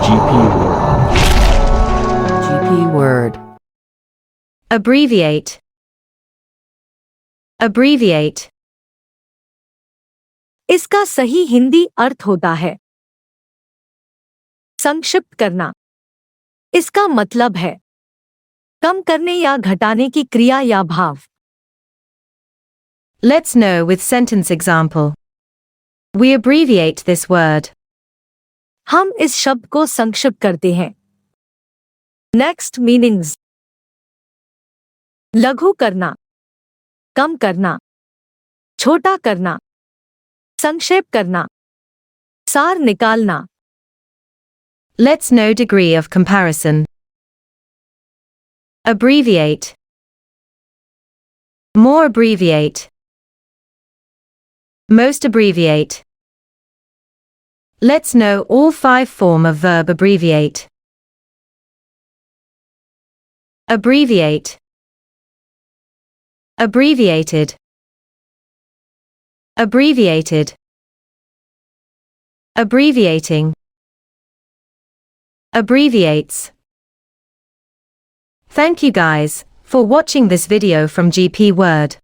GP word. GP word. Abbreviate. Abbreviate. इसका सही हिंदी अर्थ होता है संक्षिप्त करना। इसका मतलब है कम करने या घटाने की क्रिया या भाव। Let's know with sentence example. We abbreviate this word. हम इस शब्द को संक्षिप्त करते हैं। Next meanings. लघु करना, कम करना, छोटा करना, संक्षेप करना, सार निकालना। Let's know degree of comparison. Abbreviate. More abbreviate. Most abbreviate. Let's know all 5 form of verb abbreviate. Abbreviate. Abbreviated. Abbreviated. Abbreviating. Abbreviates. Thank you guys for watching this video from GP Word.